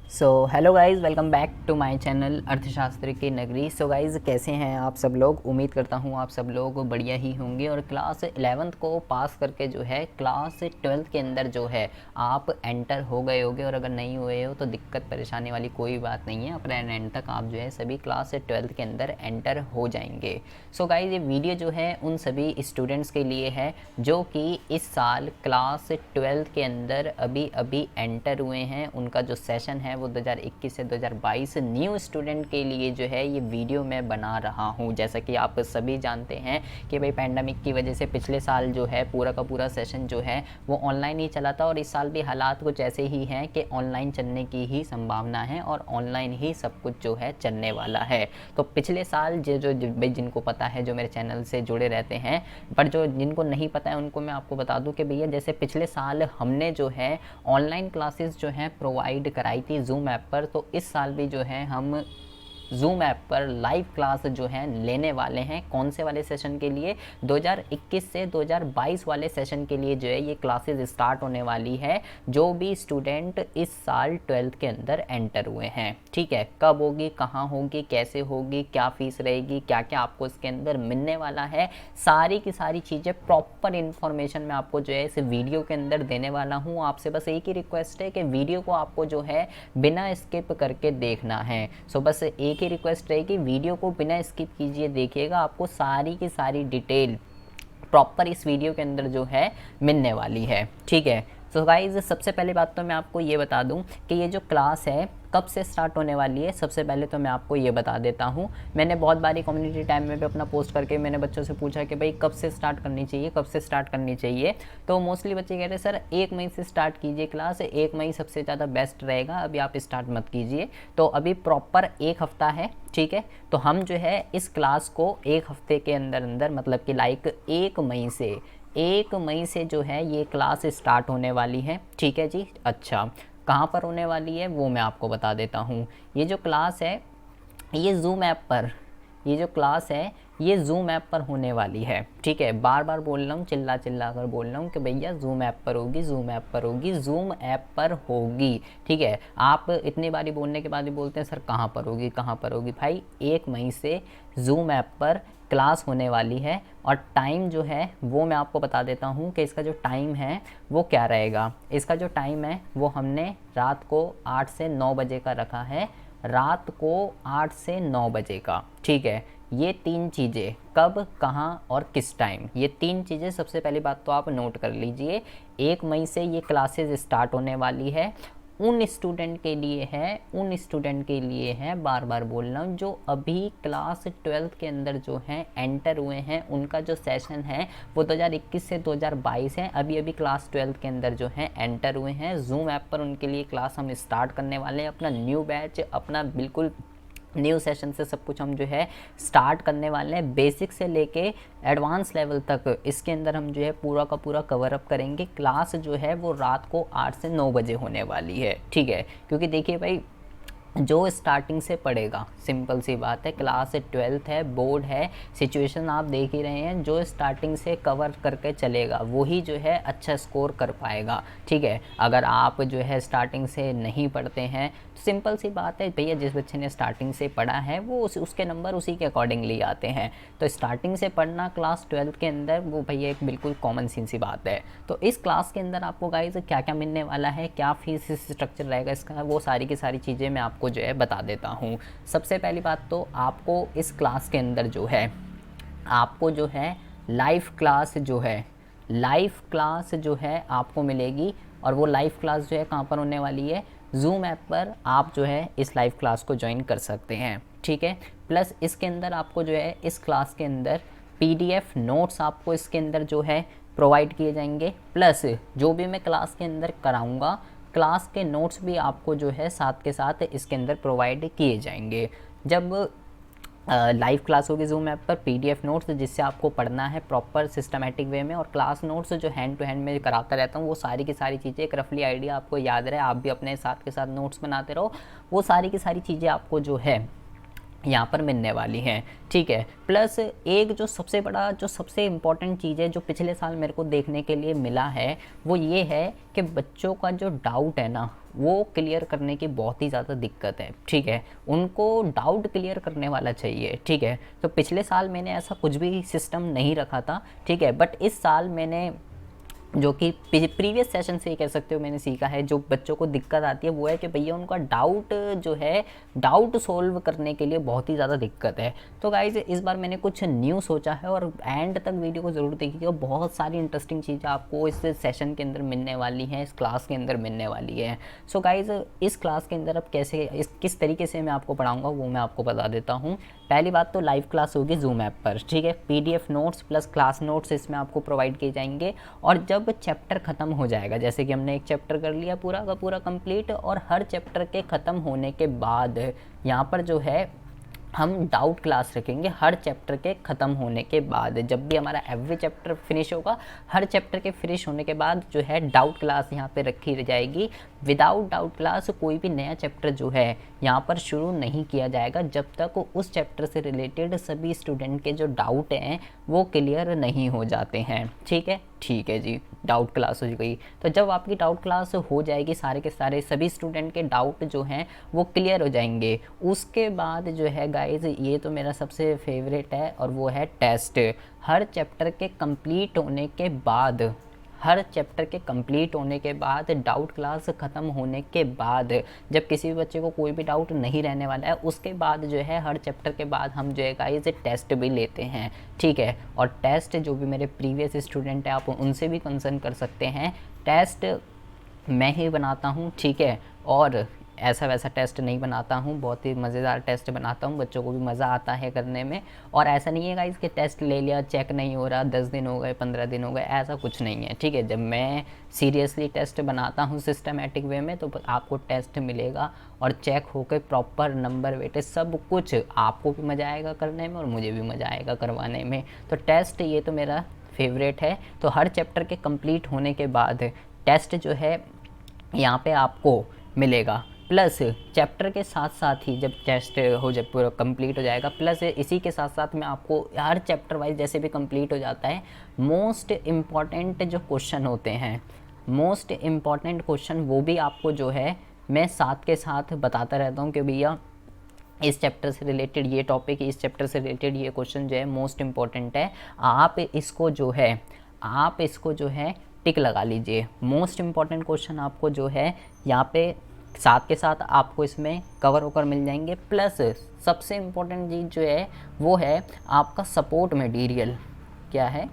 So hello guys, welcome back to my channel अर्थशास्त्र की नगरी। सो गाइज़, कैसे हैं आप सब लोग? उम्मीद करता हूँ आप सब लोग बढ़िया ही होंगे। और क्लास 11th को पास करके जो है क्लास 12th के अंदर जो है आप एंटर हो गए होगे। और अगर नहीं हुए हो तो दिक्कत परेशानी वाली कोई बात नहीं है, अपने एंड तक आप जो है सभी क्लास 12th के अंदर एंटर हो जाएंगे। सो गाइज़, ये वीडियो जो है उन सभी स्टूडेंट्स के लिए है जो कि इस साल क्लास 12th के अंदर अभी अभी एंटर हुए हैं। उनका जो सेशन है वो 2021 से 2022 न्यू स्टूडेंट के लिए जो है ये वीडियो मैं बना रहा हूँ। जैसा कि आप सभी जानते हैं कि भाई पैंडमिक की वजह से पिछले साल जो है पूरा का पूरा सेशन जो है वो ऑनलाइन ही चला था, और इस साल भी हालात कुछ ऐसे ही हैं कि ऑनलाइन चलने की ही संभावना है और ऑनलाइन ही सब कुछ जो है चलने वाला है। तो पिछले साल जो भाई जिनको पता है, जो मेरे चैनल से जुड़े रहते हैं, पर जो जिनको नहीं पता है उनको मैं आपको बता दूं कि भैया जैसे पिछले साल हमने जो है ऑनलाइन क्लासेस जो है प्रोवाइड कराई थी जूम ऐप पर, तो इस साल भी जो है हम जूम ऐप पर लाइव क्लास जो है लेने वाले हैं। कौन से वाले सेशन के लिए? 2021 से 2022 वाले सेशन के लिए जो है ये क्लासेस स्टार्ट होने वाली है, जो भी स्टूडेंट इस साल 12th के अंदर एंटर हुए हैं। ठीक है, कब होगी, कहाँ होगी, कैसे होगी, क्या फीस रहेगी, क्या क्या आपको इसके अंदर मिलने वाला है, सारी की सारी चीज़ें प्रॉपर इन्फॉर्मेशन मैं आपको जो है इस वीडियो के अंदर देने वाला हूँ। आपसे बस एक ही रिक्वेस्ट है कि वीडियो को आपको जो है बिना स्किप करके देखना है। सो बस एक ही रिक्वेस्ट रहेगी, वीडियो को बिना स्किप कीजिए देखिएगा, आपको सारी की सारी डिटेल प्रॉपर इस वीडियो के अंदर जो है मिलने वाली है। ठीक है, तो गाइज सबसे पहले बात तो मैं आपको ये बता दूं कि ये जो क्लास है कब से स्टार्ट होने वाली है। सबसे पहले तो मैं आपको ये बता देता हूँ, मैंने बहुत बारी कम्युनिटी टाइम में भी अपना पोस्ट करके मैंने बच्चों से पूछा कि भाई कब से स्टार्ट करनी चाहिए, कब से स्टार्ट करनी चाहिए। तो मोस्टली बच्चे कह रहे हैं सर 1 मई से स्टार्ट कीजिए क्लास, 1 मई सबसे ज़्यादा बेस्ट रहेगा, अभी आप स्टार्ट मत कीजिए। तो अभी प्रॉपर 1 हफ्ता है, ठीक है। तो हम जो है इस क्लास को 1 हफ्ते के अंदर अंदर, मतलब कि लाइक 1 मई से जो है ये क्लास स्टार्ट होने वाली है। ठीक है जी। अच्छा, कहाँ पर होने वाली है वो मैं आपको बता देता हूँ। ये जो क्लास है ये जूम ऐप पर, ये जो क्लास है ये जूम ऐप पर होने वाली है। ठीक है, बार बार बोल रहा हूँ, चिल्ला चिल्ला कर बोल रहा हूँ कि भैया जूम ऐप पर होगी, जूम ऐप पर होगी, जूम ऐप पर होगी। ठीक है, आप इतनी बारी बोलने के बाद भी बोलते हैं सर कहाँ पर होगी, कहाँ पर होगी। भाई 1 मई से जूम ऐप पर क्लास होने वाली है, और टाइम जो है वो मैं आपको बता देता हूँ कि इसका जो टाइम है वो क्या रहेगा। इसका जो टाइम है वो हमने रात को 8 से 9 बजे का रखा है, रात को 8 से 9 बजे का। ठीक है, ये 3 चीज़ें कब, कहाँ और किस टाइम, ये 3 चीज़ें सबसे पहली बात तो आप नोट कर लीजिए। 1 मई से ये क्लासेस स्टार्ट होने वाली है। उन स्टूडेंट के लिए है, उन स्टूडेंट के लिए है, बार बार बोल रहा हूँ, जो अभी क्लास 12th के अंदर जो है एंटर हुए हैं, उनका जो सेशन है वो 2021 से 2022 है। अभी अभी क्लास 12th के अंदर जो है एंटर हुए हैं, जूम ऐप पर उनके लिए क्लास हम स्टार्ट करने वाले हैं। अपना न्यू बैच, अपना बिल्कुल न्यू सेशन से सब कुछ हम जो है स्टार्ट करने वाले हैं, बेसिक से लेके एडवांस लेवल तक इसके अंदर हम जो है पूरा का पूरा कवर अप करेंगे। क्लास जो है वो रात को 8 से 9 बजे होने वाली है। ठीक है, क्योंकि देखिए भाई जो स्टार्टिंग से पढ़ेगा, सिंपल सी बात है, क्लास 12th है, बोर्ड है, सिचुएशन आप देख ही रहे हैं, जो स्टार्टिंग से कवर करके चलेगा वही जो है अच्छा स्कोर कर पाएगा। ठीक है, अगर आप जो है स्टार्टिंग से नहीं पढ़ते हैं तो सिंपल सी बात है भैया, जिस बच्चे ने स्टार्टिंग से पढ़ा है वो उसके नंबर उसी के अकॉर्डिंगली आते हैं। तो स्टार्टिंग से पढ़ना क्लास 12th के अंदर वो भैया एक बिल्कुल कॉमन सी बात है। तो इस क्लास के अंदर आपको गाइस क्या क्या मिलने वाला है, क्या फीस स्ट्रक्चर रहेगा इसका, वो सारी की सारी चीज़ें मैं आपको जो है बता देता हूँ। सबसे पहली बात तो आपको इस क्लास के अंदर जो है, आपको जो है लाइव क्लास जो है, लाइव क्लास जो है आपको मिलेगी। और वो लाइव क्लास जो है कहाँ पर होने वाली है? जूम ऐप पर आप जो है इस लाइव क्लास को ज्वाइन कर सकते हैं। ठीक है, प्लस इसके अंदर आपको जो है इस क्लास के अंदर PDF नोट्स आपको इसके अंदर जो है प्रोवाइड किए जाएंगे, प्लस जो भी मैं क्लास के अंदर कराऊंगा क्लास के नोट्स भी आपको जो है साथ के साथ इसके अंदर प्रोवाइड किए जाएंगे। जब लाइव क्लास होगी जूम ऐप पर, PDF नोट्स जिससे आपको पढ़ना है प्रॉपर सिस्टमेटिक वे में, और क्लास नोट्स जो हैंड टू हैंड में कराता रहता हूँ, वो सारी की सारी चीज़ें एक रफली आइडिया आपको याद रहे, आप भी अपने साथ के साथ नोट्स बनाते रहो, वो सारी की सारी चीज़ें आपको जो है यहाँ पर मिलने वाली हैं। ठीक है, प्लस एक जो सबसे बड़ा, जो सबसे इम्पॉर्टेंट चीज़ है जो पिछले साल मेरे को देखने के लिए मिला है, वो ये है कि बच्चों का जो डाउट है ना वो क्लियर करने की बहुत ही ज़्यादा दिक्कत है, ठीक है। उनको डाउट क्लियर करने वाला चाहिए, ठीक है। तो पिछले साल मैंने ऐसा कुछ भी सिस्टम नहीं रखा था, ठीक है, बट इस साल मैंने जो कि प्रीवियस सेशन से ही कह सकते हो मैंने सीखा है, जो बच्चों को दिक्कत आती है वो है कि भैया उनका डाउट जो है, डाउट सोल्व करने के लिए बहुत ही ज़्यादा दिक्कत है। तो गाइज इस बार मैंने कुछ न्यू सोचा है और एंड तक वीडियो को ज़रूर देखिएगा, बहुत सारी इंटरेस्टिंग चीज़ें आपको इस सेशन के अंदर मिलने वाली हैं, इस क्लास के अंदर मिलने वाली है। सो गाइज इस क्लास के अंदर अब किस तरीके से मैं आपको पढ़ाऊँगा वो मैं आपको बता देता हूँ। पहली बात तो लाइव क्लास होगी जूम ऐप पर, ठीक है। PDF notes plus class notes इसमें आपको प्रोवाइड किए जाएंगे। और जब चैप्टर ख़त्म हो जाएगा, जैसे कि हमने एक चैप्टर कर लिया पूरा का पूरा कंप्लीट, और हर चैप्टर के ख़त्म होने के बाद यहाँ पर जो है हम डाउट क्लास रखेंगे हर चैप्टर के ख़त्म होने के बाद। जब भी हमारा एवरी चैप्टर फिनिश होगा, हर चैप्टर के फिनिश होने के बाद जो है डाउट क्लास यहाँ पे रखी जाएगी। विदाउट डाउट क्लास कोई भी नया चैप्टर जो है यहाँ पर शुरू नहीं किया जाएगा जब तक उस चैप्टर से रिलेटेड सभी स्टूडेंट के जो डाउट हैं वो क्लियर नहीं हो जाते हैं, ठीक है। ठीक है जी, डाउट क्लास हो गई। तो जब आपकी डाउट क्लास हो जाएगी, सारे के सारे सभी स्टूडेंट के डाउट जो हैं वो क्लियर हो जाएंगे, उसके बाद जो है गाइज ये तो मेरा सबसे फेवरेट है और वो है टेस्ट। हर चैप्टर के कंप्लीट होने के बाद, हर चैप्टर के कंप्लीट होने के बाद, डाउट क्लास ख़त्म होने के बाद, जब किसी भी बच्चे को कोई भी डाउट नहीं रहने वाला है, उसके बाद जो है हर चैप्टर के बाद हम जो है गाइस टेस्ट भी लेते हैं, ठीक है। और टेस्ट जो भी मेरे प्रीवियस स्टूडेंट हैं आप उनसे भी कंसर्न कर सकते हैं, टेस्ट मैं ही बनाता हूँ, ठीक है। और ऐसा वैसा टेस्ट नहीं बनाता हूँ, बहुत ही मज़ेदार टेस्ट बनाता हूँ, बच्चों को भी मज़ा आता है करने में। और ऐसा नहीं है गाइस कि टेस्ट ले लिया चेक नहीं हो रहा, 10 दिन हो गए 15 दिन हो गए, ऐसा कुछ नहीं है, ठीक है। जब मैं सीरियसली टेस्ट बनाता हूँ सिस्टमेटिक वे में तो आपको टेस्ट मिलेगा और चेक होकर प्रॉपर नंबर वेटेज सब कुछ, आपको भी मज़ा आएगा करने में और मुझे भी मज़ा आएगा करवाने में। तो टेस्ट ये तो मेरा फेवरेट है। तो हर चैप्टर के कंप्लीट होने के बाद टेस्ट जो है यहाँ पे आपको मिलेगा, प्लस चैप्टर के साथ साथ ही जब टेस्ट हो जब पूरा कंप्लीट हो जाएगा, प्लस इसी के साथ साथ मैं आपको हर चैप्टर वाइज जैसे भी कंप्लीट हो जाता है, मोस्ट इम्पॉर्टेंट जो क्वेश्चन होते हैं, मोस्ट इम्पॉर्टेंट क्वेश्चन वो भी आपको जो है मैं साथ के साथ बताता रहता हूँ कि भैया इस चैप्टर से रिलेटेड ये टॉपिक, इस चैप्टर से रिलेटेड ये क्वेश्चन जो है मोस्ट इम्पॉर्टेंट है, आप इसको जो है टिक लगा लीजिए। मोस्ट इम्पॉर्टेंट क्वेश्चन आपको जो है यहाँ पे साथ के साथ आपको इसमें कवर होकर मिल जाएंगे। प्लस सबसे इम्पोर्टेंट चीज़ जो है वो है आपका सपोर्ट मटेरियल। क्या है?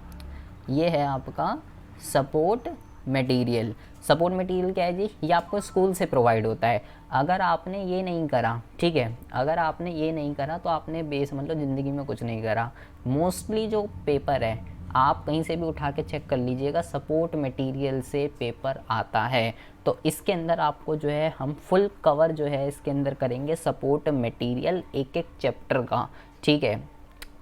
ये है आपका सपोर्ट मटेरियल। सपोर्ट मटेरियल क्या है जी? ये आपको स्कूल से प्रोवाइड होता है। अगर आपने ये नहीं करा, ठीक है, अगर आपने ये नहीं करा तो आपने बेस मतलब ज़िंदगी में कुछ नहीं करा। मोस्टली जो पेपर है आप कहीं से भी उठा के चेक कर लीजिएगा, सपोर्ट मटेरियल से पेपर आता है। तो इसके अंदर आपको जो है हम फुल कवर जो है इसके अंदर करेंगे सपोर्ट मटेरियल एक एक चैप्टर का, ठीक है।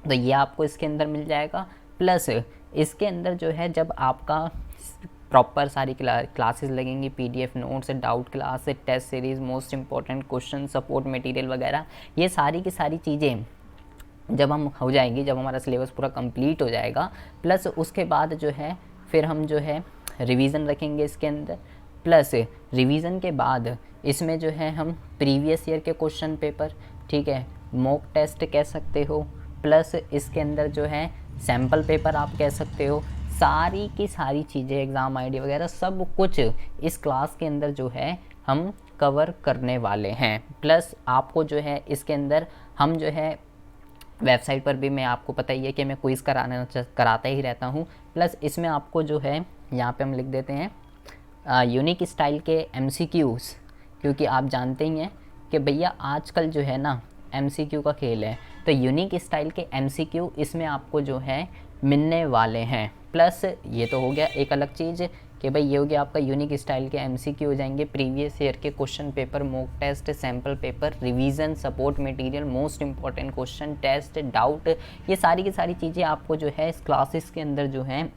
तो ये आपको इसके अंदर मिल जाएगा। प्लस इसके अंदर जो है जब आपका प्रॉपर सारी क्लासेस लगेंगी, PDF notes, doubt class, test series, most important question, support material वगैरह, ये सारी की सारी चीज़ें जब हम हो जाएंगी, जब हमारा सिलेबस पूरा कंप्लीट हो जाएगा, प्लस उसके बाद जो है फिर हम जो है रिवीजन रखेंगे इसके अंदर। प्लस रिवीजन के बाद इसमें जो है हम प्रीवियस ईयर के क्वेश्चन पेपर, ठीक है, मॉक टेस्ट कह सकते हो, प्लस इसके अंदर जो है सैम्पल पेपर आप कह सकते हो। सारी की सारी चीज़ें, एग्ज़ाम ID वगैरह सब कुछ इस क्लास के अंदर जो है हम कवर करने वाले हैं। प्लस आपको जो है इसके अंदर हम जो है वेबसाइट पर भी, मैं आपको पता ही है कि मैं क्विज़ कराता ही रहता हूँ। प्लस इसमें आपको जो है यहाँ पे हम लिख देते हैं यूनिक स्टाइल के MCQs, क्योंकि आप जानते ही हैं कि भैया आजकल जो है ना MCQ का खेल है। तो यूनिक स्टाइल के MCQ इसमें आपको जो है मिलने वाले हैं। प्लस ये तो हो गया एक अलग चीज़ कि भाई ये हो गया आपका यूनिक स्टाइल के MCQ हो जाएंगे, प्रीवियस ईयर के question paper, mock test, sample paper, revision, support material, most important question, test, doubt, ये सारी की सारी चीज़ें आपको जो है इस क्लासेस के अंदर जो है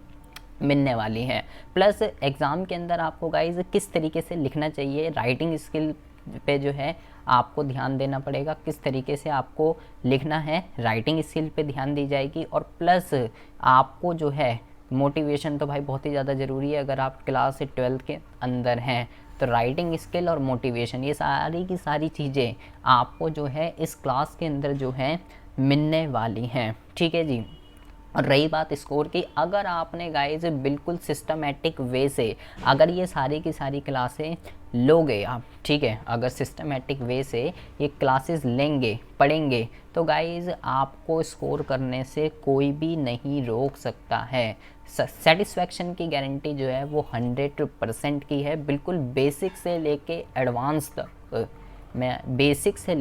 मिलने वाली है। प्लस एग्ज़ाम के अंदर आपको गाइज किस तरीके से लिखना चाहिए, राइटिंग स्किल पे जो है आपको ध्यान देना पड़ेगा, किस तरीके से आपको लिखना है, राइटिंग स्किल पे ध्यान दी जाएगी। और प्लस आपको जो है मोटिवेशन तो भाई बहुत ही ज़्यादा ज़रूरी है। अगर आप क्लास 12 के अंदर हैं तो राइटिंग स्किल और मोटिवेशन, ये सारी की सारी चीज़ें आपको जो है इस क्लास के अंदर जो है मिलने वाली हैं, ठीक है जी। और रही बात स्कोर की, अगर आपने गाइज बिल्कुल सिस्टमेटिक वे से अगर ये सारी की सारी क्लासें लोगे आप, ठीक है, अगर सिस्टमेटिक वे से ये क्लासेस लेंगे पढ़ेंगे तो गाइज आपको स्कोर करने से कोई भी नहीं रोक सकता है। सेटिस्फैक्शन की गारंटी जो है वो 100% की है, बिल्कुल बेसिक से लेके एडवांस तक। मैं बेसिक से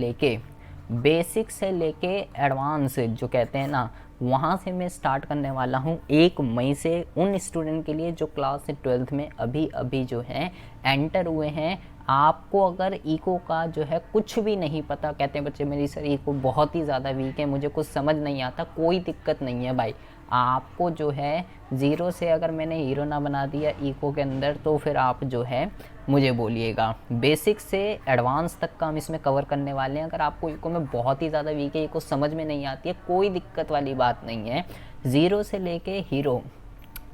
लेके एडवांस जो कहते हैं ना, वहाँ से मैं स्टार्ट करने वाला हूँ 1 मई से उन स्टूडेंट के लिए जो क्लास 12th में अभी जो है एंटर हुए हैं। आपको अगर इको का जो है कुछ भी नहीं पता, कहते हैं बच्चे मेरी सर इको बहुत ही ज़्यादा वीक है, मुझे कुछ समझ नहीं आता, कोई दिक्कत नहीं है भाई। आपको जो है ज़ीरो से अगर मैंने हीरो ना बना दिया इको के अंदर तो फिर आप जो है मुझे बोलिएगा। बेसिक से एडवांस तक का हम इसमें कवर करने वाले हैं। अगर आपको इको में बहुत ही ज़्यादा वीक है, इको समझ में नहीं आती है, कोई दिक्कत वाली बात नहीं है, ज़ीरो से लेके हीरो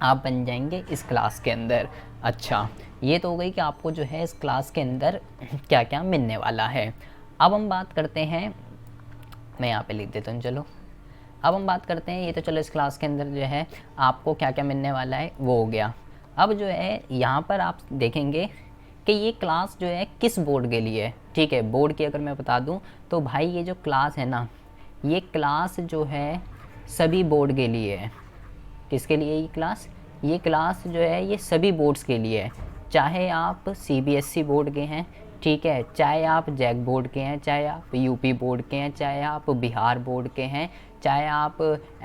आप बन जाएंगे इस क्लास के अंदर। अच्छा, ये तो हो गई कि आपको जो है इस क्लास के अंदर क्या क्या मिलने वाला है। अब हम बात करते हैं, मैं यहाँ पे लिख देता हूँ, चलो अब हम बात करते हैं, ये तो चलो इस क्लास के अंदर जो है आपको क्या क्या मिलने वाला है वो हो गया। अब जो है यहाँ पर आप देखेंगे कि ये क्लास जो है किस बोर्ड के लिए है, ठीक है। बोर्ड की अगर मैं बता दूँ तो भाई ये जो क्लास है ना, ये क्लास जो है सभी बोर्ड के लिए है। किसके लिए ये क्लास जो है ये सभी बोर्ड्स के लिए है, चाहे आप CBSE बोर्ड के हैं, ठीक है, चाहे आप जैक बोर्ड के हैं, चाहे आप यूपी बोर्ड के हैं, चाहे आप बिहार बोर्ड के हैं, चाहे आप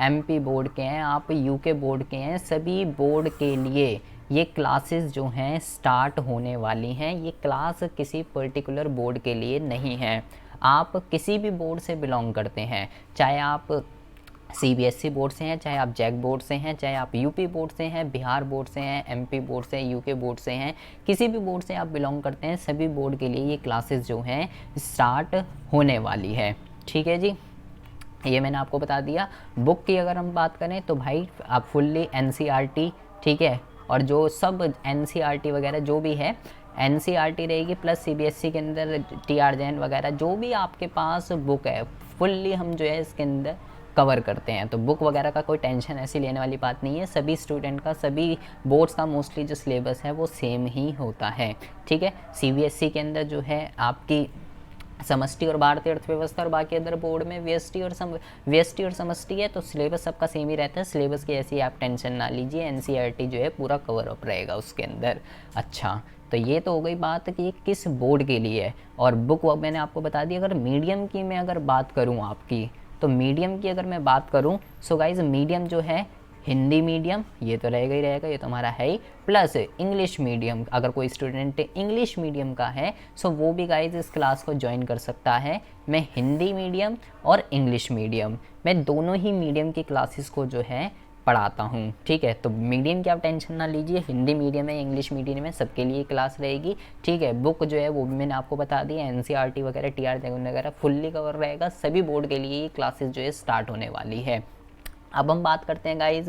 MP बोर्ड के हैं, आप UK बोर्ड के हैं, सभी बोर्ड के लिए ये क्लासेस जो हैं स्टार्ट होने वाली हैं। ये क्लास किसी पर्टिकुलर बोर्ड के लिए नहीं है। आप किसी भी बोर्ड से बिलोंग करते हैं, चाहे आप CBSE बोर्ड से हैं, चाहे आप जैक बोर्ड से हैं, चाहे आप यूपी बोर्ड से हैं, बिहार बोर्ड से हैं, MP बोर्ड से, UK बोर्ड से हैं, किसी भी बोर्ड से आप बिलोंग करते हैं, सभी बोर्ड के लिए ये क्लासेस जो हैं स्टार्ट होने वाली है, ठीक है जी। ये मैंने आपको बता दिया। बुक की अगर हम बात करें तो भाई आप फुल्ली NCERT, ठीक है, और जो सब NCERT वगैरह जो भी है NCERT रहेगी, प्लस CBSE के अंदर TR जैन वगैरह जो भी आपके पास बुक है फुल्ली हम जो है इसके अंदर कवर करते हैं। तो बुक वगैरह का कोई टेंशन ऐसी लेने वाली बात नहीं है। सभी स्टूडेंट का, सभी बोर्ड्स का मोस्टली जो सिलेबस है वो सेम ही होता है, ठीक है। CBSE के अंदर जो है आपकी समष्टि और भारतीय अर्थव्यवस्था, और बाकी अदर बोर्ड में व्यष्टि और समष्टि है, तो सिलेबस सबका सेम ही रहता है। सिलेबस की ऐसी आप टेंशन ना लीजिए, NCERT जो है पूरा कवर अप रहेगा उसके अंदर। अच्छा, तो ये तो हो गई बात कि ये किस बोर्ड के लिए है। और बुक मैंने आपको बता दी। अगर मीडियम की मैं अगर बात करूँ आपकी, तो मीडियम की अगर मैं बात करूँ, सो गाइज मीडियम जो है हिंदी मीडियम, ये तो रहेगा ही रहेगा, ये तो हमारा है ही, प्लस इंग्लिश मीडियम। अगर कोई स्टूडेंट इंग्लिश मीडियम का है सो वो भी गाइज इस क्लास को ज्वाइन कर सकता है। मैं हिंदी मीडियम और इंग्लिश मीडियम, मैं दोनों ही मीडियम की क्लासेस को जो है पढ़ाता हूँ, ठीक है। तो मीडियम की आप टेंशन ना लीजिए, हिंदी मीडियम है, इंग्लिश मीडियम है, सबके लिए क्लास रहेगी, ठीक है। बुक जो है वो भी मैंने आपको बता दी, NCERT वगैरह TR जैन वगैरह फुल्ली कवर रहेगा। सभी बोर्ड के लिए ये क्लासेस जो है स्टार्ट होने वाली है। अब हम बात करते हैं गाइज,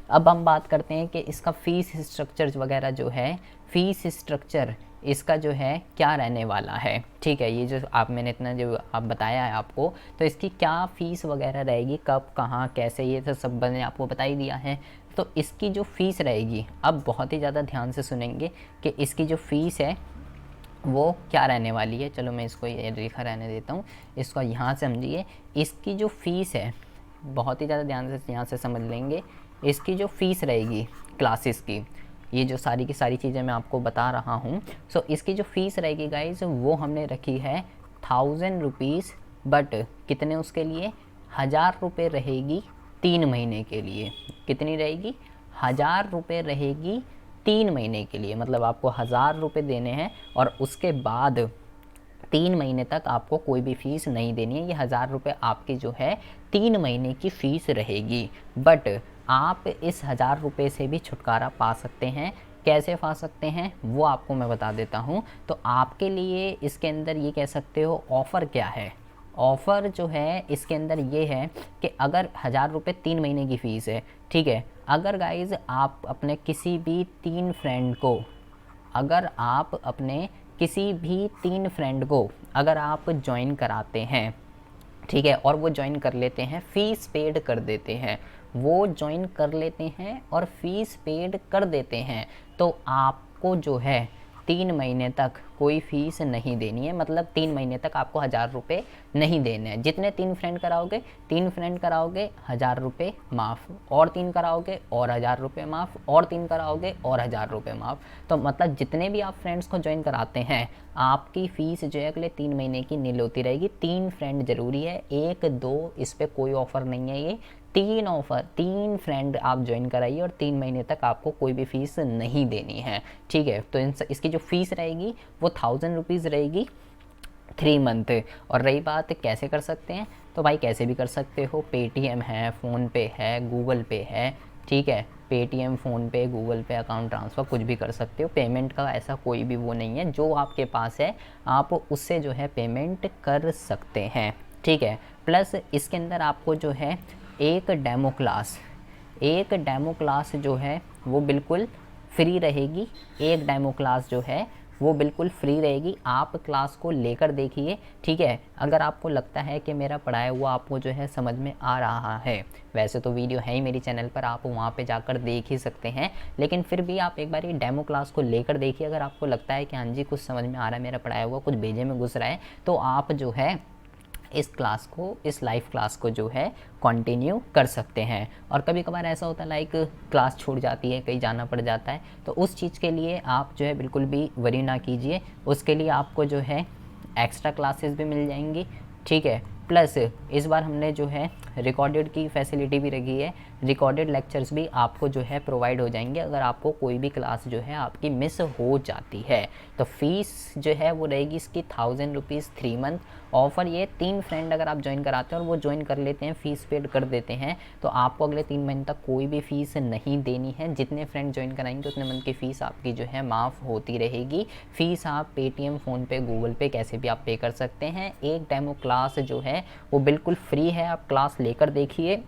अब हम बात करते हैं कि इसका फ़ीस स्ट्रक्चर वगैरह जो है, फ़ीस स्ट्रक्चर इसका जो है क्या रहने वाला है, ठीक है। ये जो मैंने इतना जो आप बताया है आपको, तो इसकी क्या फ़ीस वगैरह रहेगी, कब कहाँ कैसे, ये तो सब मैंने आपको बता ही दिया है। तो इसकी जो फ़ीस रहेगी, अब बहुत ही ज़्यादा ध्यान से सुनेंगे कि इसकी जो फ़ीस है वो क्या रहने वाली है। चलो मैं इसको ये लिखा रहने देता हूँ, इसको यहाँ से समझिए। इसकी जो फ़ीस है, बहुत ही ज़्यादा ध्यान से यहाँ से समझ लेंगे। इसकी जो फ़ीस रहेगी क्लासेस की, ये जो सारी की सारी चीज़ें मैं आपको बता रहा हूँ, सो इसकी जो फ़ीस रहेगी गाइज वो हमने रखी है 1000 रुपीज़, बट कितने उसके लिए, 1000 रुपये रहेगी 3 महीने के लिए। कितनी रहेगी, 1000 रुपये रहेगी 3 महीने के लिए। मतलब आपको 1000 रुपये देने हैं और उसके बाद 3 महीने तक आपको कोई भी फ़ीस नहीं देनी है। ये 1000 रुपये आपकी जो है 3 महीने की फ़ीस रहेगी। बट आप इस 1000 रुपये से भी छुटकारा पा सकते हैं। कैसे पा सकते हैं वो आपको मैं बता देता हूँ। तो आपके लिए इसके अंदर ये कह सकते हो ऑफ़र क्या है। ऑफ़र जो है इसके अंदर ये है कि अगर 1000 रुपये 3 महीने की फ़ीस है, ठीक है। अगर गाइज़ आप अपने किसी भी 3 फ्रेंड को अगर आप अपने किसी भी 3 फ्रेंड को अगर आप ज्वाइन कराते हैं, ठीक है, और वो ज्वाइन कर लेते हैं, फ़ीस पेड कर देते हैं, वो ज्वाइन कर लेते हैं और फ़ीस पेड कर देते हैं, तो आपको जो है 3 महीने तक कोई फ़ीस नहीं देनी है। मतलब 3 महीने तक आपको 1000 रुपये नहीं देने हैं। जितने 3 फ्रेंड कराओगे, 3 फ्रेंड कराओगे 1000 रुपये माफ़, और 3 कराओगे और 1000 रुपये माफ़, और 3 कराओगे और 1000 रुपये माफ़। तो मतलब जितने भी आप फ्रेंड्स को ज्वाइन कराते हैं, आपकी फ़ीस जो है अगले 3 महीने की नील होती रहेगी। 3 फ्रेंड ज़रूरी है, 1-2 इस पर कोई ऑफ़र नहीं है। ये 3 ऑफ़र, 3 फ्रेंड आप ज्वाइन कराइए और 3 महीने तक आपको कोई भी फ़ीस नहीं देनी है, ठीक है। तो इसकी जो फ़ीस रहेगी वो 1000 रुपीज़ रहेगी 3 मंथ। और रही बात कैसे कर सकते हैं, तो भाई कैसे भी कर सकते हो, पेटीएम है, फ़ोनपे है, गूगल पे है, ठीक है। पेटीएम, फ़ोनपे, गूगल पे, अकाउंट ट्रांसफ़र कुछ भी कर सकते हो। पेमेंट का ऐसा कोई भी वो नहीं है, जो आपके पास है आप उससे जो है पेमेंट कर सकते हैं, ठीक है। प्लस इसके अंदर आपको जो है एक डेमो क्लास जो है वो बिल्कुल फ्री रहेगी। एक डेमो क्लास जो है वो बिल्कुल फ्री रहेगी, आप क्लास को लेकर देखिए, ठीक है। अगर आपको लगता है कि मेरा पढ़ाया हुआ आपको जो है समझ में आ रहा है, वैसे तो वीडियो है ही मेरी चैनल पर, आप वहाँ पे जाकर देख ही सकते हैं, लेकिन फिर भी आप एक बार ये डेमो क्लास को लेकर देखिए। अगर आपको लगता है कि हाँ जी कुछ समझ में आ रहा है, मेरा पढ़ाया हुआ कुछ बेजे में घुस रहा है, तो आप जो है इस क्लास को, इस लाइव क्लास को जो है कंटिन्यू कर सकते हैं। और कभी कभार ऐसा होता है लाइक क्लास छूट जाती है, कहीं जाना पड़ जाता है, तो उस चीज़ के लिए आप जो है बिल्कुल भी वरी ना कीजिए। उसके लिए आपको जो है एक्स्ट्रा क्लासेस भी मिल जाएंगी, ठीक है। प्लस इस बार हमने जो है रिकॉर्डेड की फैसिलिटी भी रखी है, रिकॉर्डेड लेक्चर्स भी आपको जो है प्रोवाइड हो जाएंगे अगर आपको कोई भी क्लास जो है आपकी मिस हो जाती है। तो फीस जो है वो रहेगी इसकी 1000 रुपीज़ 3 मंथ। ऑफ़र ये 3 फ्रेंड अगर आप ज्वाइन कराते हैं और वो ज्वाइन कर लेते हैं, फ़ीस पेड कर देते हैं, तो आपको अगले 3 महीने तक कोई भी फ़ीस नहीं देनी है। जितने फ्रेंड ज्वाइन कराएंगे उतने मंथ की फ़ीस आपकी जो है माफ़ होती रहेगी। फ़ीस आप पेटीएम, फ़ोनपे, गूगल पे कैसे भी आप पे कर सकते हैं। एक डेमो क्लास जो है वो बिल्कुल फ्री है, आप क्लास लेकर देखिए।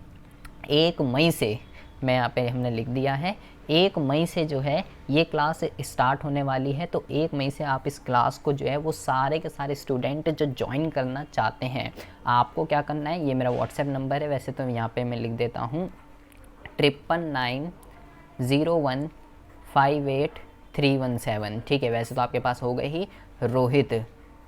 1 मई से, मैं यहाँ पे हमने लिख दिया है, 1 मई से जो है ये क्लास स्टार्ट होने वाली है। तो 1 मई से आप इस क्लास को जो है वो सारे के सारे स्टूडेंट जो ज्वाइन करना चाहते हैं, आपको क्या करना है, ये मेरा व्हाट्सएप नंबर है, वैसे तो यहाँ पे मैं लिख देता हूँ 9990158317, ठीक है। वैसे तो आपके पास हो गए ही रोहित,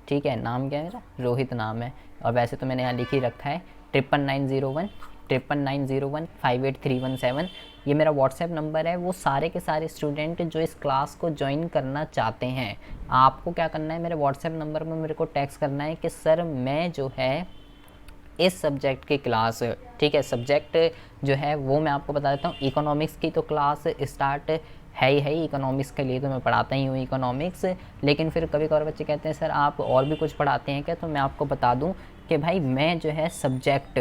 ठीक है, नाम क्या है मेरा, रोहित नाम है। और वैसे तो मैंने यहाँ लिख ही रखा है 9990158317, ये मेरा व्हाट्सएप नंबर है। वो सारे के सारे स्टूडेंट जो इस क्लास को ज्वाइन करना चाहते हैं, आपको क्या करना है, मेरे व्हाट्सएप नंबर में मेरे को टेक्स्ट करना है कि सर मैं जो है इस सब्जेक्ट की क्लास, ठीक है, सब्जेक्ट जो है वो मैं आपको बता देता हूँ। इकोनॉमिक्स की तो क्लास स्टार्ट है ही इकोनॉमिक्स के लिए तो मैं पढ़ाता ही हूँ इकोनॉमिक्स, लेकिन फिर कभी कभार बच्चे कहते हैं सर आप और भी कुछ पढ़ाते हैं क्या, तो मैं आपको बता दूँ कि भाई मैं जो है सब्जेक्ट,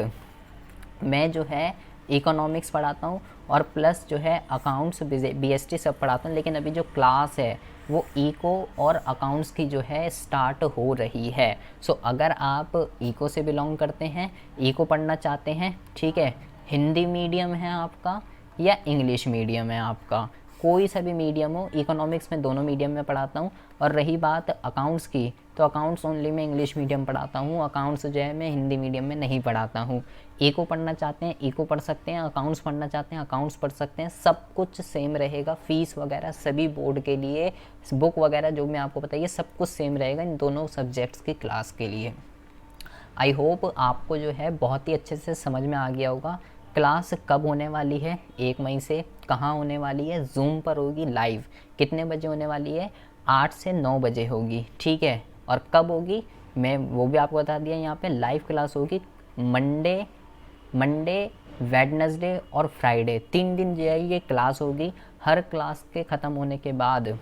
मैं जो है इकोनॉमिक्स पढ़ाता हूँ और प्लस जो है अकाउंट्स, बीएसटी सब पढ़ाता हूँ। लेकिन अभी जो क्लास है वो इको और अकाउंट्स की जो है स्टार्ट हो रही है। सो अगर आप इको से बिलोंग करते हैं, इको पढ़ना चाहते हैं, ठीक है, हिंदी मीडियम है आपका या इंग्लिश मीडियम है आपका, कोई सा भी मीडियम हो, इकोनॉमिक्स में दोनों मीडियम में पढ़ाता हूँ। और रही बात अकाउंट्स की, तो अकाउंट्स ओनली मैं इंग्लिश मीडियम पढ़ाता हूँ, अकाउंट्स जो है मैं हिंदी मीडियम में नहीं पढ़ाता हूँ। इको पढ़ना चाहते हैं इको पढ़ सकते हैं, अकाउंट्स पढ़ना चाहते हैं अकाउंट्स पढ़ सकते हैं, सब कुछ सेम रहेगा। फ़ीस वगैरह सभी बोर्ड के लिए, बुक वगैरह जो मैं आपको बताइए सब कुछ सेम रहेगा इन दोनों सब्जेक्ट्स की क्लास के लिए। आई होप आपको जो है बहुत ही अच्छे से समझ में आ गया होगा। क्लास कब होने वाली है, 1 मई से, कहाँ होने वाली है, जूम पर होगी लाइव। कितने बजे होने वाली है, 8 से 9 बजे होगी, ठीक है। और कब होगी मैं वो भी आपको बता दिया, यहाँ पे लाइव क्लास होगी मंडे, वेडनेसडे और फ्राइडे, 3 दिन जो है ये क्लास होगी। हर क्लास के ख़त्म होने के बाद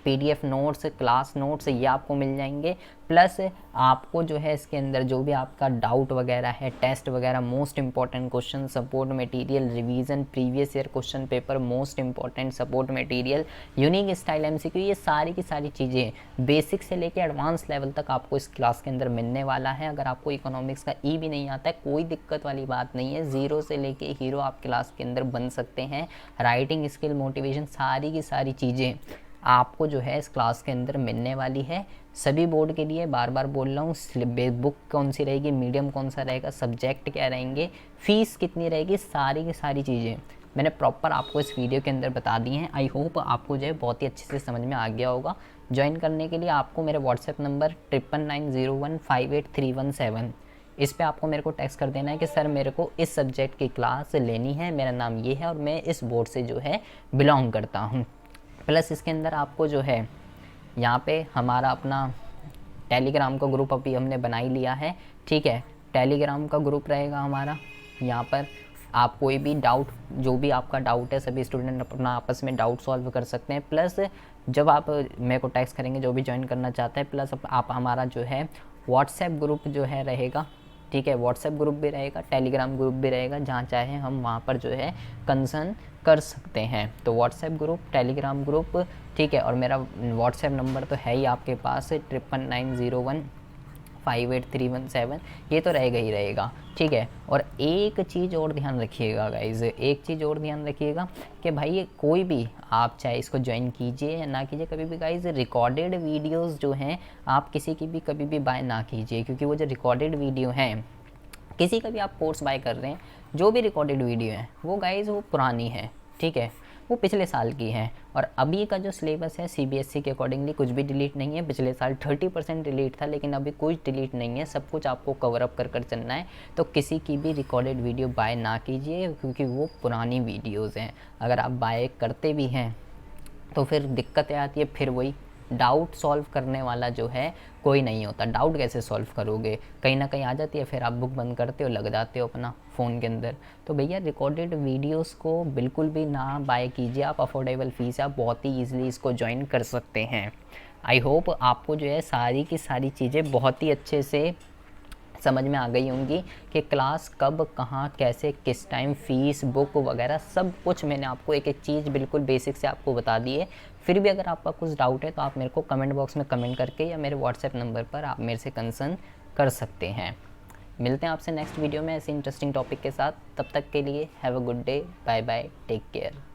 पीडीएफ नोट्स, क्लास नोट्स ये आपको मिल जाएंगे। प्लस आपको जो है इसके अंदर जो भी आपका डाउट वगैरह है, टेस्ट वगैरह, most important question, support material, revision, previous year question paper, most important support material, unique style MCQ, ये सारी की सारी चीज़ें बेसिक से लेके एडवांस लेवल तक आपको इस क्लास के अंदर मिलने वाला है। अगर आपको इकोनॉमिक्स का ई भी नहीं आता है, कोई दिक्कत वाली बात नहीं है, ज़ीरो से लेके हीरो आप क्लास के अंदर बन सकते हैं। राइटिंग स्किल, मोटिवेशन, सारी की सारी चीज़ें आपको जो है इस क्लास के अंदर मिलने वाली है। सभी बोर्ड के लिए बार बार बोल रहा हूँ, बुक कौन सी रहेगी, मीडियम कौन सा रहेगा, सब्जेक्ट क्या रहेंगे, फ़ीस कितनी रहेगी, सारी की सारी चीज़ें मैंने प्रॉपर आपको इस वीडियो के अंदर बता दी हैं। आई होप आपको जो है बहुत ही अच्छे से समझ में आ गया होगा। ज्वाइन करने के लिए आपको मेरे व्हाट्सएप नंबर 9990158317 इस पे आपको मेरे को टेक्स्ट कर देना है कि सर मेरे को इस सब्जेक्ट की क्लास लेनी है, मेरा नाम ये है और मैं इस बोर्ड से जो है बिलोंग करता हूँ। प्लस इसके अंदर आपको जो है यहाँ पे हमारा अपना टेलीग्राम का ग्रुप अभी हमने बना ही लिया है, ठीक है। टेलीग्राम का ग्रुप रहेगा हमारा, यहाँ पर आप कोई भी डाउट, जो भी आपका डाउट है, सभी स्टूडेंट अपना आपस में डाउट सॉल्व कर सकते हैं। प्लस जब आप मेरे को टेक्स्ट करेंगे जो भी ज्वाइन करना चाहता है, प्लस आप हमारा जो है व्हाट्सएप ग्रुप जो है रहेगा, ठीक है। व्हाट्सएप ग्रुप भी रहेगा, टेलीग्राम ग्रुप भी रहेगा, जहाँ चाहे हम वहाँ पर जो है कंसर्न कर सकते हैं। तो व्हाट्सएप ग्रुप, टेलीग्राम ग्रुप, ठीक है। और मेरा व्हाट्सएप नंबर तो है ही आपके पास 9990158317, ये तो रहेगा ही रहेगा, ठीक है। और एक चीज़ और ध्यान रखिएगा गाइज़, एक चीज़ और ध्यान रखिएगा कि भाई ये कोई भी आप चाहे इसको ज्वाइन कीजिए या ना कीजिए, कभी भी गाइज़ रिकॉर्डेड वीडियोस जो हैं आप किसी की भी कभी भी बाय ना कीजिए, क्योंकि वो जो रिकॉर्डेड वीडियो हैं, किसी का भी आप कोर्स बाय कर रहे हैं, जो भी रिकॉर्डेड वीडियो है वो गाइज़ वो पुरानी है, ठीक है, वो पिछले साल की है। और अभी का जो सिलेबस है सीबीएसई के अकॉर्डिंगली कुछ भी डिलीट नहीं है। पिछले साल 30% डिलीट था, लेकिन अभी कुछ डिलीट नहीं है, सब कुछ आपको कवर अप कर कर चलना है। तो किसी की भी रिकॉर्डेड वीडियो बाय ना कीजिए, क्योंकि वो पुरानी वीडियोज़ हैं। अगर आप बाय करते भी हैं तो फिर दिक्कतें आती है, फिर वही डाउट सॉल्व करने वाला जो है कोई नहीं होता। डाउट कैसे सॉल्व करोगे, कहीं ना कहीं आ जाती है, फिर आप बुक बंद करते हो, लग जाते हो अपना फ़ोन के अंदर। तो भैया रिकॉर्डेड वीडियोस को बिल्कुल भी ना बाय कीजिए, आप अफोर्डेबल फ़ीस है, आप बहुत ही ईजिली इसको ज्वाइन कर सकते हैं। आई होप आपको जो है सारी की सारी चीज़ें बहुत ही अच्छे से समझ में आ गई होंगी कि क्लास कब, कहाँ, कैसे, किस टाइम, फ़ीस, बुक वगैरह सब कुछ मैंने आपको एक एक चीज़ बिल्कुल बेसिक से आपको बता दी है। फिर भी अगर आपका कुछ डाउट है तो आप मेरे को कमेंट बॉक्स में कमेंट करके या मेरे व्हाट्सएप नंबर पर आप मेरे से कंसर्न कर सकते हैं। मिलते हैं आपसे नेक्स्ट वीडियो में ऐसे इंटरेस्टिंग टॉपिक के साथ। तब तक के लिए have a good day, bye bye, take care.